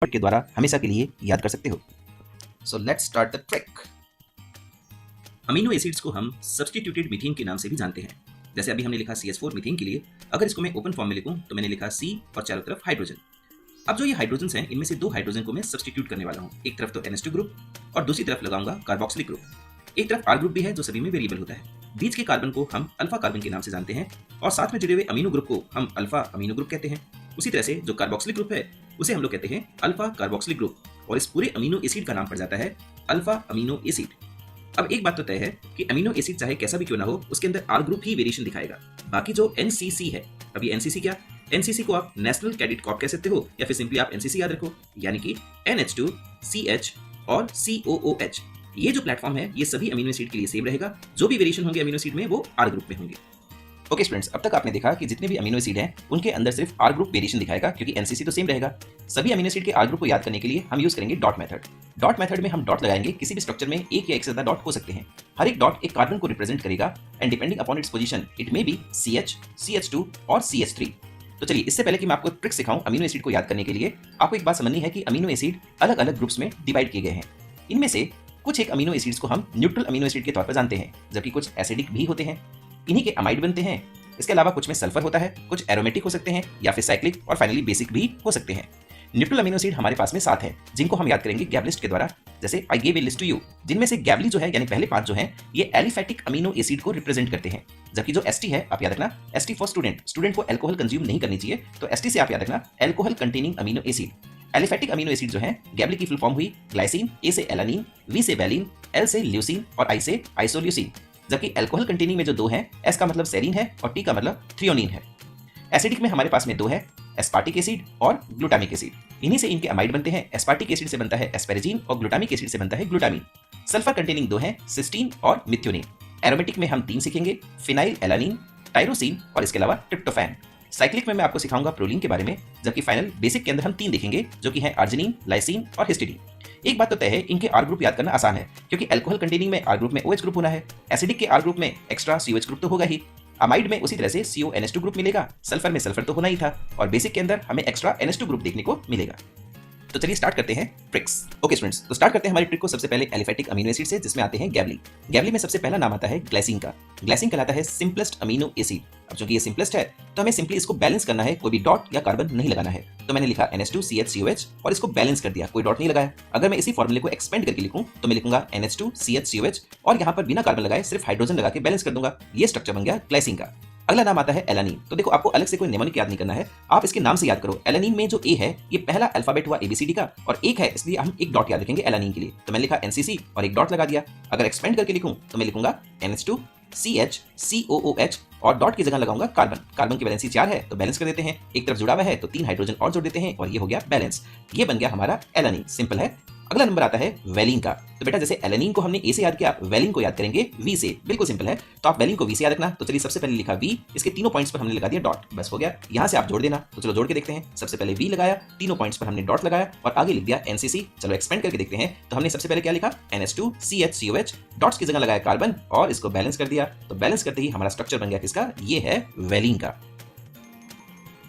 के द्वारा हमेशा के लिए याद कर सकते हो। So let's start the trick. Amino acids को हम सब्स्टिट्यूटेड मीथेन के नाम से भी जानते हैं। जैसे अभी हमने लिखा CH4 मीथेन के लिए, अगर इसको मैं ओपन फॉर्म में लिखूं तो मैंने लिखा C और चारों तरफ हाइड्रोजन। अब जो ये हाइड्रोजन हैं, इनमें से दो हाइड्रोजन को मैं सब्स्टिट्यूट करने वाला हूँ। एक तरफ तो NH2 ग्रुप और दूसरी तरफ लगाऊंगा कार्बोक्सिलिक ग्रुप। एक तरफ R ग्रुप भी है जो सभी में वेरिएबल होता है। बीच के कार्बन को हम अल्फा कार्बन के नाम से जानते हैं और साथ में जुड़े हुए अमीनो ग्रुप को हम अल्फा अमीनो ग्रुप कहते हैं। उसी तरह से जो कार्बोक्सिलिक ग्रुप है उसे हम लोग कहते हैं अल्फा कार्बोक्सिलिक ग्रुप और इस पूरे अमीनो एसिड का नाम पड़ जाता है अल्फा अमीनो एसिड। अब एक बात तो तय है कि अमीनो एसिड चाहे कैसा भी क्यों ना हो, उसके अंदर R ग्रुप ही वेरिएशन दिखाएगा। बाकी जो NCC है, अब ये NCC क्या? NCC को आप नेशनल कैडेट कॉर्प कह सकते हो या फिर सिंपली आप NCC याद रखो, यानी कि NH2 CH और COOH। ये जो प्लेटफॉर्म है ये सभी अमीनो एसिड के लिए सेम रहेगा। जो भी वेरिएशन होंगे अमीनो एसिड में वो R ग्रुप में होंगे। ओके स्टूडेंट्स, अब तक आपने देखा कि जितने भी अमीनो एसिड हैं उनके अंदर सिर्फ R ग्रुप वेरिएशन दिखाएगा क्योंकि NCC तो सेम रहेगा। सभी अमीनो एसिड के R ग्रुप को याद करने के लिए हम यूज करेंगे डॉट मेथड। डॉट मेथड में हम डॉट लगाएंगे, किसी भी स्ट्रक्चर में एक या एक से ज्यादा डॉट हो सकते हैं। हर एक डॉट एक कार्बन को रिप्रेजेंट करेगा and depending upon its position it may be CH, CH2 और CH3। तो चलिए, इससे पहले कि मैं आपको ट्रिक सिखाऊं अमीनो एसिड को याद करने के लिए, आपको एक बात समझनी है कि अमीनो एसिड अलग अलग ग्रुप्स में डिवाइड किए गए हैं। इनमें से कुछ एक अमीनो एसिड्स को हम न्यूट्रल अमीनो एसिड के तौर पर जानते हैं, जबकि कुछ एसिडिक भी होते हैं। इन्हीं के अमाइड बनते हैं। इसके अलावा कुछ में सल्फर होता है, कुछ एरोमेटिक हो सकते हैं या फिर साइक्लिक और फाइनली बेसिक भी हो सकते हैं। न्यूट्रल अमीनो एसिड हमारे पास में 7 हैं, जिनको हम याद करेंगे गैबलिस्ट के द्वारा। जैसे I give a list to you, जिनमें से गैबली जो है यानी पहले 5 जो हैं ये एलिफैटिक अमीनो एसिड को रिप्रेजेंट करते हैं। जबकि जो ST है, आप याद रखना ST फॉर स्टूडेंट को अल्कोहल कंज्यूम नहीं करनी चाहिए, तो ST से आप याद रखना alcohol containing amino acid. Aliphatic amino acid जो है, गैबली की फुल फॉर्म हुई ग्लाइसिन, A से एलानिन, V से वैलिन, L से ल्यूसिन और I से आइसोल्यूसिन। जबकि अल्कोहल कंटेनिंग में जो 2 हैं, S का मतलब सेरीन है और T का मतलब थ्रियोनिन है। एसिडिक में हमारे पास में 2 है, एस्पार्टिक एसिड और ग्लूटामिक एसिड। इन्हीं से इनके अमाइड बनते हैं। एस्पार्टिक एसिड से बनता है एस्पेरेजिन और ग्लूटामिक एसिड से बनता है ग्लूटामिन। सल्फर कंटेनिंग 2 हैं, सिस्टीन और मिथ्योनिन। एरोमेटिक में हम 3 सीखेंगे, फिनाइल एलानिन, टाइरोसिन और इसके अलावा ट्रिप्टोफैन। साइक्लिक में मैं आपको सिखाऊंगा प्रोलीन के बारे में, जबकि फाइनल बेसिक के अंदर हम 3 देखेंगे जो कि हैं अर्जिनिन, लाइसिन और हिस्टिडीन। एक बात तो तय है, इनके R ग्रुप याद करना आसान है क्योंकि अल्कोहल कंटेनिंग में R ग्रुप में OH ग्रुप होना है, एसिडिक के R ग्रुप में एक्स्ट्रा COH ग्रुप तो होगा ही, अमाइड में उसी तरह से CONH2 ग्रुप मिलेगा, सल्फर में सल्फर तो होना ही था और बेसिक के अंदर हमें एक्स्ट्रा NH2 ग्रुप देखने को मिलेगा। तो चलिए स्टार्ट करते हैं ट्रिक्स। ओके स्टूडेंट्स, तो स्टार्ट करते हैं हमारी ट्रिक को सबसे पहले एलिफैटिक अमीनो एसिड से, जिसमें आते हैं गैबली। गैबली में सबसे पहला नाम आता है ग्लाइसिन का। ग्लाइसिन कहलाता है सिंपलेस्ट अमीनो एसिड। अब चूंकि ये सिंपलेस्ट है तो हमें सिंपली इसको बैलेंस करना है, कोई भी डॉट या कार्बन नहीं लगाना है। तो मैंने लिखा NH2 CH COH और इसको बैलेंस कर दिया, कोई डॉट नहीं लगाया। अगर मैं इसी फॉर्मूले को एक्सपेंड करके लिखूं तो मैं लिखूंगा NH2 CH COH और यहाँ पर बिना कार्बन लगाए सिर्फ हाइड्रोजन लगा के बैलेंस कर दूंगा। ये स्ट्रक्चर बन गया ग्लाइसिन का। अगला नाम आता है एलानिन। तो देखो, आपको अलग से कोई निमोनिक याद नहीं करना है, आप इसके नाम से याद करो। एलानिन में जो A है ये पहला अल्फाबेट हुआ ABCD का और एक है, इसलिए हम एक डॉट याद रखेंगे एलानिन के लिए। तो मैंने लिखा NCC और एक डॉट लगा दिया। अगर एक्सपेंड करके लिखूं तो मैं लिखूंगा NH2 CH COOH और डॉट की जगह लगाऊंगा कार्बन। कार्बन की वैलेंसी 4 है तो बैलेंस कर देते हैं, एक तरफ जुड़ा हुआ है तो 3 हाइड्रोजन और जोड़ देते हैं और ये हो गया बैलेंस। ये बन गया हमारा एलानिन। सिंपल है। अगला नंबर आता है वैलिन का। तो बेटा, जैसे एलानिन को हमने A से याद किया, वैलिन को याद करेंगे V से। बिल्कुल सिंपल है। तो आप वैलिन को V से याद रखना। तो चलिए, सबसे पहले लिखा V, इसके तीनों पॉइंट्स पर हमने लगा दिया डॉट, बस हो गया। यहाँ से आप जोड़ देना। तो चलो जोड़ के देखते हैं। सबसे पहले V लगाया, तीनों पॉइंट्स पर हमने डॉट लगाया और आगे लिख दिया NCC। चलो एक्सपेंड करके देखते हैं। तो हमने सबसे पहले क्या लिखा, NH2 CH COH, डॉट्स की जगह लगाया कार्बन और इसको बैलेंस कर दिया। तो बैलेंस करते ही हमारा स्ट्रक्चर बन गया किसका, ये है वैलिन का।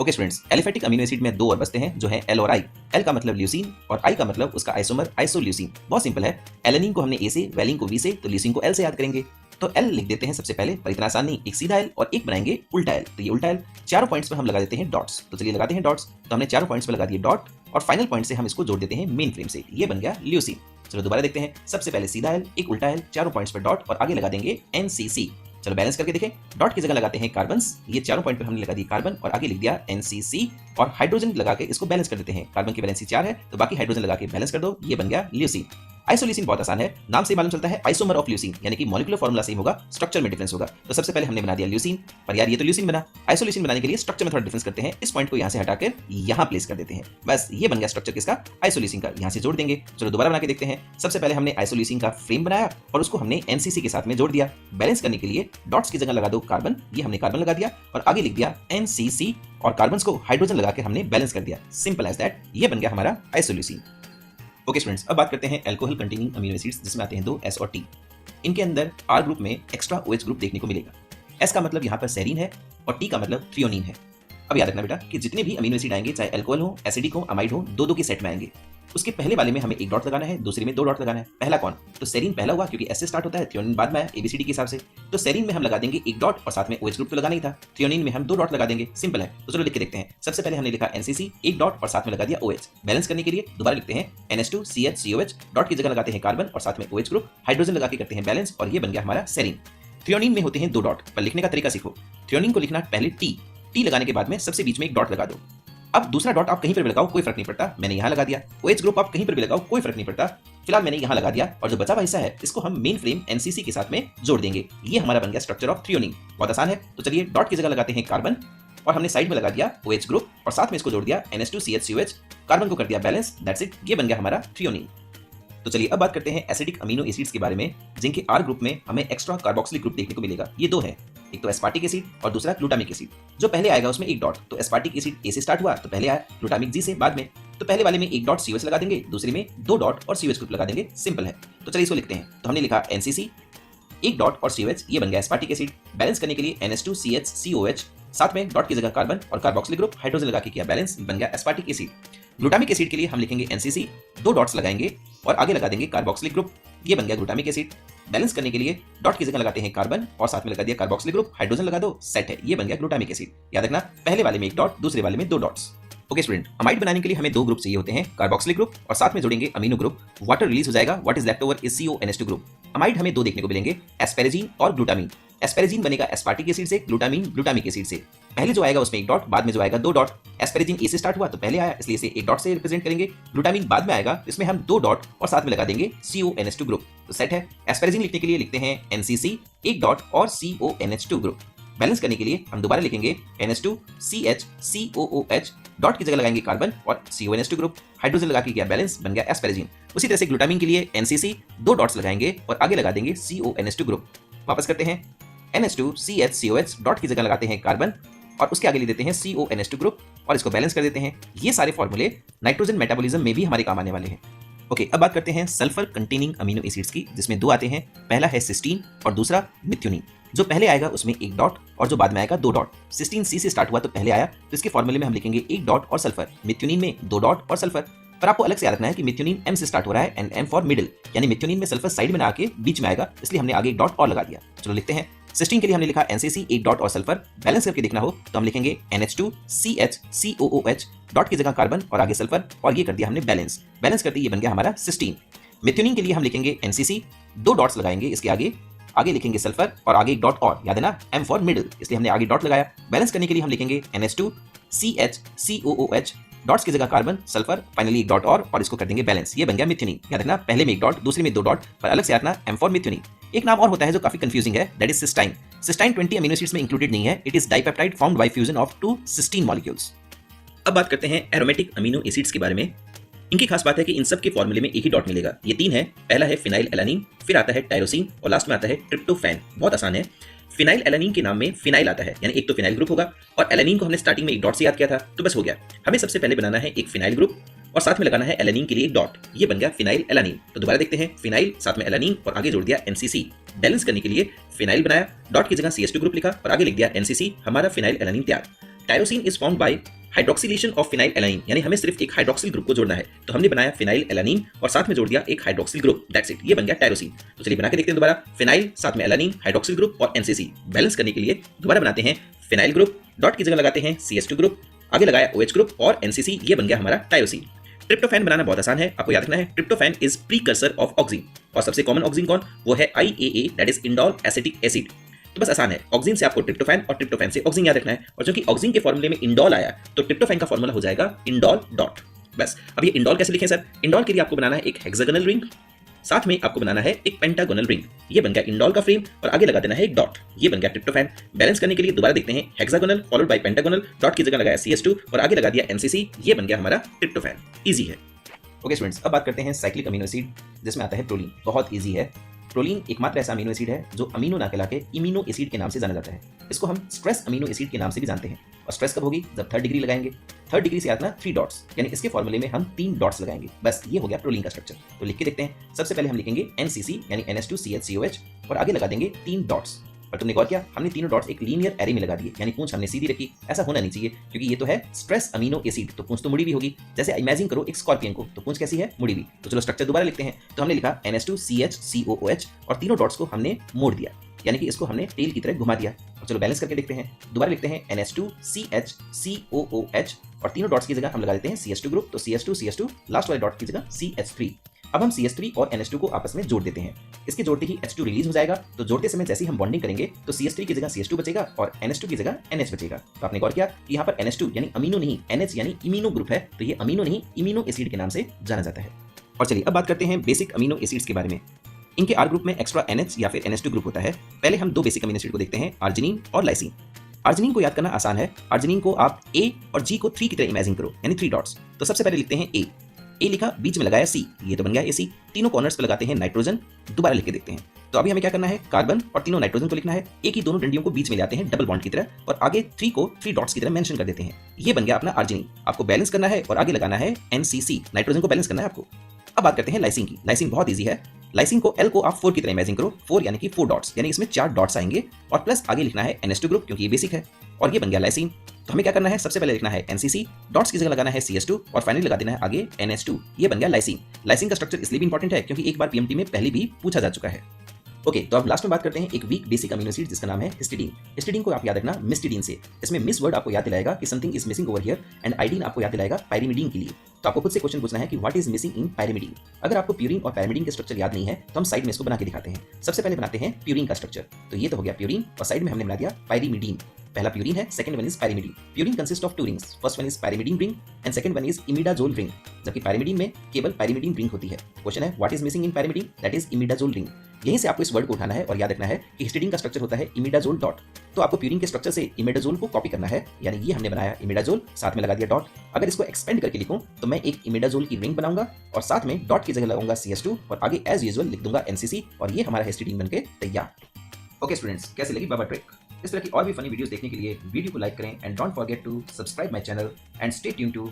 Okay students, aliphatic amino acid में 2 और बचते हैं जो है L और I। L का मतलब ल्यूसीन और I का मतलब उसका आइसोमर आइसोल्यूसीन। बहुत सिंपल है। एलानिन को हमने A से, वैलिन को V से, तो ल्यूसीन को L से याद करेंगे। तो L लिख देते हैं सबसे पहले, पर इतना आसान नहीं, एक सीधा L और एक बनाएंगे उल्टा L। तो ये उल्टा L, चारों पॉइंट्स पर हम लगा देते हैं डॉट्स। तो चलिए लगाते हैं डॉट्स। तो हमने चारों पॉइंट्स पर लगा दिए डॉट और फाइनल पॉइंट से हम इसको जोड़ देते हैं मेन फ्रेम से। ये बन गया ल्यूसीन। चलो दोबारा देखते हैं। सबसे पहले सीधा L, एक उल्टा L, चारों पॉइंट्स पर डॉट और आगे लगा देंगे NCC। चलो बैलेंस करके देखें। डॉट की जगह लगाते हैं कार्बन्स, ये चारों पॉइंट पे हमने लगा दी कार्बन और आगे लिख दिया NCC और हाइड्रोजन लगा के इसको बैलेंस कर देते हैं। कार्बन की वैलेंसी 4 है तो बाकी हाइड्रोजन लगा के बैलेंस कर दो। ये बन गया ल्यूसीन। आइसोल्यूसिन बहुत आसान है, नाम से मालूम चलता है आइसोमर ऑफ ल्यूसीन, यानी कि मॉलिक्यूलर फार्मूला सेम होगा, स्ट्रक्चर में डिफरेंस होगा। तो सबसे पहले हमने बना दिया ल्यूसीन, पर यार ये तो ल्यूसीन बना। आइसोल्यूसिन बनाने के लिए स्ट्रक्चर में थोड़ा डिफरेंस करते हैं। इस पॉइंट को यहाँ से हटाकर यहाँ प्लेस कर देते हैं। बस ये बन गया स्ट्रक्चर किसका, आइसोल्यूसिन का। यहाँ से जोड़ देंगे। चलो दोबारा बना के देखते हैं। सबसे पहले हमने आइसोल्यूसिन का फ्रेम बनाया और उसको हमने NCC के साथ में जोड़ दिया। बैलेंस करने के लिए डॉट्स की जगह लगा दो कार्बन, ये हमने कार्बन लगा दिया और आगे लिख दिया NCC और कार्बन को हाइड्रोजन लगा के हमने बैलेंस कर दिया। Simple as that. ये बन गया हमारा आइसोल्यूसिन। ओके स्टूडेंट्स, अब बात करते हैं अल्कोहल कंटेनिंग अमीनो एसिड्स, जिसमें आते हैं 2 S और T। इनके अंदर R ग्रुप में एक्स्ट्रा OH ग्रुप देखने को मिलेगा। S का मतलब यहाँ पर सेरीन है और T का मतलब थ्रियोनिन है। अब याद रखना बेटा कि जितने भी अमीनो एसिड आएंगे, चाहे अल्कोहल हो, एसिडिक हो, अमाइड हो, दो दो के सेट में आएंगे। उसके पहले वाले में हमें एक डॉट लगाना है, दूसरे में दो डॉट लगाना है। पहला कौन? तो सेरीन पहला हुआ क्योंकि एस से स्टार्ट होता है, थ्रियोनिन बाद में आया एबीसीडी के हिसाब से। तो सेरीन में हम लगा देंगे एक डॉट और साथ में OH ग्रुप तो लगाना ही था। थ्रियोनिन में हम दो डॉट लगा देंगे, सिंपल है। तो चलो लिख के देखते हैं। सबसे पहले हमने लिखा NCC एक डॉट और साथ में लगा दिया OH। बैलेंस करने के लिए दोबारा लिखते हैं NH2CH डॉट की जगह लगाते हैं कार्बन और साथ में OH ग्रुप, हाइड्रोजन लगा के करते हैं बैलेंस और ये बन गया हमारा सेरीन। थ्रियोनिन में होते हैं दो डॉट, पर लिखने का तरीका सीखो। थ्रियोनिन को लिखना पहले टी लगाने के बाद में सबसे बीच में एक डॉट लगा दो। अब दूसरा डॉट आप कहीं पर भी लगाओ कोई फर्क नहीं पड़ता, मैंने यहाँ लगा दिया। OH ग्रुप आप कहीं पर भी लगाओ कोई फर्क नहीं पड़ता, फिलहाल मैंने यहाँ लगा दिया। और जो बचा हुआ हिस्सा है इसको हम मेन फ्रेम NCC के साथ में जोड़ देंगे। ये हमारा बन गया स्ट्रक्चर ऑफ थ्रियोनिन। बहुत आसान है। तो चलिए डॉट की जगह लगाते हैं कार्बन और हमने साइड में लगा दिया OH ग्रुप और साथ में इसको जोड़ दिया NH2CH, कार्बन को कर दिया बैलेंस, दैट्स इट, ये बन गया हमारा थ्रियोनिन। तो चलिए अब बात करते हैं एसिडिक अमीनो एसिड्स के बारे में, जिनके R ग्रुप में हमें एक्स्ट्रा कार्बोक्सिलिक ग्रुप देखने को मिलेगा। ये दो है, एक तो एस्पार्टिक एसिड और दूसरा ग्लूटामिक एसिड। जो पहले आएगा उसमें एक डॉट, तो एस्पार्टिक एसिड A से स्टार्ट हुआ तो पहले आया, ग्लूटामिक G से बाद में। तो पहले वाले में एक डॉट COH लगा देंगे, दूसरे में दो डॉट और COH ग्रुप लगा देंगे, सिंपल है। तो चलिए इसको लिखते हैं। तो हमने लिखा NCC एक डॉट और COH, ये बन गया एस्पार्टिक एसिड। बैलेंस करने के लिए NH2CH साथ में डॉट की जगह कार्बन और कार्बोक्सिलिक ग्रुप, हाइड्रोजन लगा के किया बैलेंस, बन गया एस्पार्टिक एसिड। ग्लूटामिक एसिड के लिए हम लिखेंगे NCC दो डॉट्स लगाएंगे और आगे लगा देंगे कार्बोक्सिलिक ग्रुप, ये बन गया ग्लूटामिक एसिड। बैलेंस करने के लिए डॉट की जगह लगाते हैं कार्बन और साथ में लगा दिया कार्बोक्सिलिक ग्रुप, हाइड्रोजन लगा दो, सेट है, ये बन गया ग्लूटामिक एसिड। याद रखना पहले वाले में एक डॉट, दूसरे वाले में दो डॉट्स। ओके स्टूडेंट, अमाइड बनाने के लिए हमें दो ग्रुप चाहिए होते हैं, कार्बोक्सिलिक ग्रुप और साथ में जोड़ेंगे अमीनो ग्रुप। वाटर रिलीज हो जाएगा, what is left over is CONH2 group. Amide हमें दो देखने को मिलेंगे, एस्पेरेजिन और ग्लूटामीन। एस्पेरेजिन बनेगा एस्पार्टिक एसिड से, ग्लूटामीन ग्लूटामिक एसिड से। पहले जो आएगा उसमें एक डॉट, बाद में जो आएगा दो डॉट। एस्पेरेजिन A से स्टार्ट हुआ तो पहले आया, इसलिए इसे एक डॉट से रिप्रेजेंट करेंगे। ग्लूटामीन बाद में आएगा, इसमें हम दो डॉट और साथ में लगा देंगे CONH2 ग्रुप, तो सेट है। एस्पेरेजिन लिखने के लिए लिखते हैं NCC एक डॉट और CONH2 ग्रुप। बैलेंस करने के लिए हम दोबारा लिखेंगे NH2CH डॉट की जगह लगाएंगे कार्बन और CONH2 ग्रुप, हाइड्रोजन लगा के किया बैलेंस, बन गया एस्पेरेजिन। उसी तरह से ग्लूटामीन के लिए NCC दो डॉट्स लगाएंगे और आगे लगा देंगे CONH2 ग्रुप। वापस करते हैं NH2CH डॉट की जगह लगाते हैं कार्बन और उसके आगे ले देते हैं CONH2 ग्रुप और इसको बैलेंस कर देते हैं। ये सारे फॉर्मूले नाइट्रोजन मेटाबॉलिज्म में भी हमारे काम आने वाले हैं। ओके, अब बात करते हैं सल्फर कंटेनिंग अमीनो एसिड्स की, जिसमें दो आते हैं। पहला है सिस्टीन और दूसरा मिथ्योनिन। जो पहले आएगा उसमें एक डॉट और जो बाद में आएगा दो डॉट। सिस्टीन C से स्टार्ट हुआ तो पहले आया, तो इसके फॉर्मूले में हम लिखेंगे एक डॉट और सल्फर। मिथ्योनिन में दो डॉट और सल्फर। पर आपको अलग से याद रखना है कि मिथ्योनिन M से स्टार्ट हो रहा है एंड M फॉर मिडिल, यानी मिथ्योनिन में सल्फर साइड में ना आके बीच में आएगा, इसलिए हमने आगे एक डॉट और लगा दिया। चलो लिखते हैं। सिस्टीन के लिए हमने लिखा NCC एक डॉट और सल्फर। बैलेंस करके देखना हो तो हम लिखेंगे NH2CH डॉट की जगह कार्बन और आगे सल्फर और ये कर दिया हमने बैलेंस। बैलेंस कर दिया, ये बन गया हमारा सिस्टीन। मिथ्योनिन के लिए हम लिखेंगे NCC दो डॉट्स लगाएंगे इसके आगे लिखेंगे सल्फर और आगे एक डॉट और, याद है ना, M फॉर मिडिल, इसलिए हमने आगे डॉट लगाया। बैलेंस करने के लिए हम लिखेंगे NH2CH डॉट्स की जगह कार्बन, सल्फर, फाइनली एक डॉट और इसको कर देंगे बैलेंस, ये बन गया मिथ्योनिन। याद रखना पहले में एक डॉट, दूसरे में दो डॉट, पर अलग से रखना M फॉर मिथ्योनिन। एक नाम और होता है जो काफी कंफ्यूजिंग है, that is cystine. Cystine 20 amino acids में इंक्लूडेड नहीं है, it is dipeptide formed by fusion of two cystine molecules. अब बात करते हैं एरोमेटिक अमीनो एसिड्स के बारे में। इनकी खास बात है कि इन सब के फॉर्मूले में एक ही डॉट मिलेगा। ये तीन है, पहला है फिनाइल एलानिन, फिर आता है टायरोसिन और लास्ट में आता है ट्रिप्टोफैन। बहुत आसान है। फिनाइल एलानिन के नाम में फिनाइल आता है, यानी एक तो फिनाइल ग्रुप होगा और एलानिन को हमने स्टार्टिंग में एक डॉट से याद किया था, तो बस हो गया। हमें सबसे पहले बनाना है एक फिनाइल ग्रुप और साथ में लगाना है एलानिन के लिए एक डॉट, ये बन गया फिनाइल एलानिन। तो दोबारा देखते हैं, फिनाइल साथ में एलानिन और आगे जोड़ दिया NCC। बैलेंस करने के लिए फिनाइल बनाया, डॉट की जगह CH2 ग्रुप लिखा और आगे लिख दिया NCC, हमारा फिनाइल एलानिन तैयार। Tyrosine is formed by hydroxylation of phenyl alanine, यानी हमें सिर्फ एक हाइड्रोक्सिल ग्रुप को जोड़ना है, तो हमने बनाया फिनाइल एलानिन और साथ में जोड़ दिया एक हाइड्रोक्सिल ग्रुप, दैट्स इट, ये बन गया टायरोसिन। तो चलिए बना के देखते हैं दोबारा, फिनाइल साथ में एलानिन, हाइड्रोक्सिल ग्रुप और NCC। बैलेंस करने के लिए दोबारा बनाते हैं फिनाइल ग्रुप, डॉट की जगह लगाते हैं CH2 ग्रुप, आगे लगाया OH ग्रुप और NCC, ये बन गया हमारा टायरोसिन। ट्रिप्टोफैन बनाना बहुत आसान है, आपको याद रखना है tryptophan is precursor of oxygen और सबसे कॉमन ऑक्सीन कौन, वो है IAA, that is indole acetic acid. तो बस आसान है, ऑक्सीन से आपको ट्रिप्टोफैन और ट्रिप्टोफैन से ऑक्सीन याद रखना है, और क्योंकि ऑक्सीन के फॉर्मूले में इंडोल आया तो ट्रिप्टोफैन का फॉर्मूला हो जाएगा इंडोल डॉट। बस अब ये इंडोल कैसे लिखें सर, इंडोल के लिए आपको बनाना है एक हेक्सागोनल रिंग, साथ में आपको बनाना है एक पेंटागोनल रिंग, ये बन गया इंडोल का फ्रेम और आगे लगा देना है एक डॉट, ये बन गया ट्रिप्टोफैन। बैलेंस करने के लिए दोबारा देखते हैं, hexagonal followed by pentagonal, dot की जगह लगाया CH2 और आगे लगा दिया NCC, ये बन गया हमारा ट्रिप्टोफैन। इजी है। ओके स्टूडेंट्स, अब बात करते हैं साइक्लिक अमीनो एसिड, जिसमें आता है प्रोलीन। बहुत इजी है। प्रोलीन एकमात्र ऐसा अमीनो एसिड है जो अमीनो ना कहला के इम्यूनो एसिड के नाम से जाना जाता है। इसको हम स्ट्रेस अमीनो एसिड के नाम से भी जानते हैं। और स्ट्रेस कब होगी, जब थर्ड डिग्री लगाएंगे। थर्ड डिग्री से आता है 3 डॉट्स, यानी इसके फॉर्मूले में हम 3 डॉट्स लगाएंगे। बस ये हो गया प्रोलीन का स्ट्रक्चर। तो लिख के देखते हैं। सबसे पहले हम लिखेंगे NCC यानी NH2CH और आगे लगा देंगे 3 डॉट्स पर तुमने गौर किया, हमने तीनों डॉट्स एक लीनियर एरे में लगा दिए, यानी पूंछ हमने सीधी रखी। ऐसा होना नहीं चाहिए क्योंकि ये तो है स्ट्रेस अमीनो एसिड, तो पूंछ तो मुड़ी भी होगी। जैसे इमेजिन करो एक स्कॉर्पियन को, तो पूंछ कैसी है, मुड़ी हुई। तो चलो स्ट्रक्चर दोबारा लिखते हैं। तो हमने लिखा NH2CH और तीनों डॉट्स को हमने मोड़ दिया, यानी कि इसको हमने टेल की तरह घुमा दिया। और चलो बैलेंस करके देखते हैं। दोबारा लिखते हैं NH2CH और तीनों डॉट्स की जगह हम लगा देते हैं CH2 ग्रुप, तो CH2 लास्ट वाले डॉट की जगह CH3। अब हम CH3 और NH2 को आपस में जोड़ देते हैं। इसके जोड़ते ही H2 रिलीज हो जाएगा, तो जोड़ते समय जैसे ही हम बॉन्डिंग करेंगे तो CH3 की जगह CH2 बचेगा और NH2 की जगह NH बचेगा। तो आपने गौर किया कि यहाँ पर NH2 यानी अमीनो नहीं, NH यानी इम्यूनो ग्रुप है, तो ये अमीनो नहीं इम्यूनो एसिड के नाम से जाना जाता है। और चलिए अब बात करते हैं बेसिक अमीनो एसिड्स के बारे में। इनके R ग्रुप में एक्स्ट्रा NH या फिर NH2 ग्रुप होता है। पहले हम दो बेसिक अमीनो एसिड को देखते हैं, आर्जिनिन और लाइसिन। आर्जिनिन को याद करना आसान है। आर्जिनिन को आप A और G को 3 की तरह इमेजिन करो, यानी 3 डॉट्स। तो सबसे पहले लिखते हैं A लिखा, बीच में लगाया C, ये तो बन गया AC। तीनों कॉर्नर्स पे लगाते हैं नाइट्रोजन। दोबारा लिख के देखते हैं। तो अभी हमें क्या करना है, कार्बन और तीनों नाइट्रोजन को लिखना है। A की दोनों डंडियों को बीच में लाते हैं डबल बॉन्ड की तरह और आगे 3 को 3 डॉट्स की तरह मेंशन कर देते हैं। ये बन गया अपना आर्जिनिन। आपको बैलेंस करना है और आगे लगाना है NCC, नाइट्रोजन को बैलेंस करना है आपको। अब बात करते हैं लाइसिन की। लाइसिन बहुत ईजी है। लाइसिन को L को आप 4 की तरह इमेजिन करो, 4 यानी कि 4 डॉट्स, यानी इसमें 4 डॉट्स आएंगे और प्लस आगे लिखना है NH2 ग्रुप क्योंकि ये बेसिक है और ये बन गया लाइसिन। तो हमें क्या करना है, सबसे पहले लिखना है NCC, डॉट्स की जगह लगाना है CH2 और फाइनली लगा देना है आगे NH2। ये बन गया लाइसिन। लाइसिन का स्ट्रक्चर इसलिए भी इंपॉर्टेंट है क्योंकि एक बार PMT में पहले भी पूछा जा चुका है। ओके, तो अब लास्ट में बात करते हैं एक वीक बेसिक अमीनो एसिड जिसका नाम है हिस्टिडीन। हिस्टिडीन को आप याद रखना मिस्टिडीन से। इसमें मिस वर्ड आपको याद दिलाएगा कि something is missing over here and iodine आपको याद दिलाएगा पायरिमिडीन के लिए। तो आपको खुद से क्वेश्चन पूछना है कि what is missing in pyrimidine. अगर आपको प्यूरिन और पायरिमिडीन के स्ट्रक्चर याद नहीं है तो हम साइड में इसको बना के दिखाते हैं। सबसे पहले बनाते हैं प्यूरिन का स्ट्रक्चर। तो ये तो हो गया प्यूरिन और साइड में हमने बना दिया पायरिमिडीन। पहला प्यूरिन है, second one is pyrimidine. Purine consist of 2 rings, first one is pyrimidine ring and second one is imidazole ring. जबकि पायरिमिडीन में केवल पायरिमिडीन रिंग होती है। क्वेश्चन है what is missing in pyrimidine, that is imidazole ring. यहीं से आपको इस वर्ड को उठाना है और याद रखना है कि हिस्टिडीन का स्ट्रक्चर होता है इमिडाजोल डॉट। तो आपको प्यूरिन के स्ट्रक्चर से इमिडाजोल को कॉपी करना है, यानी ये हमने बनाया इमिडाजोल, साथ में लगा दिया डॉट। अगर इसको एक्सपेंड करके लिखूं तो मैं एक इमिडाजोल की रिंग बनाऊंगा और साथ में डॉट की जगह लगाऊंगा CH2 और आगे एज यूजुअल लिख दूंगा NCC और ये हमारा हिस्टिडीन बनके तैयार। ओके स्टूडेंट्स, कैसे लगी बाबा ट्रिक? इस तरह की और भी फनी वीडियोस देखने के लिए वीडियो को लाइक करें and don't forget to subscribe my channel and stay tuned to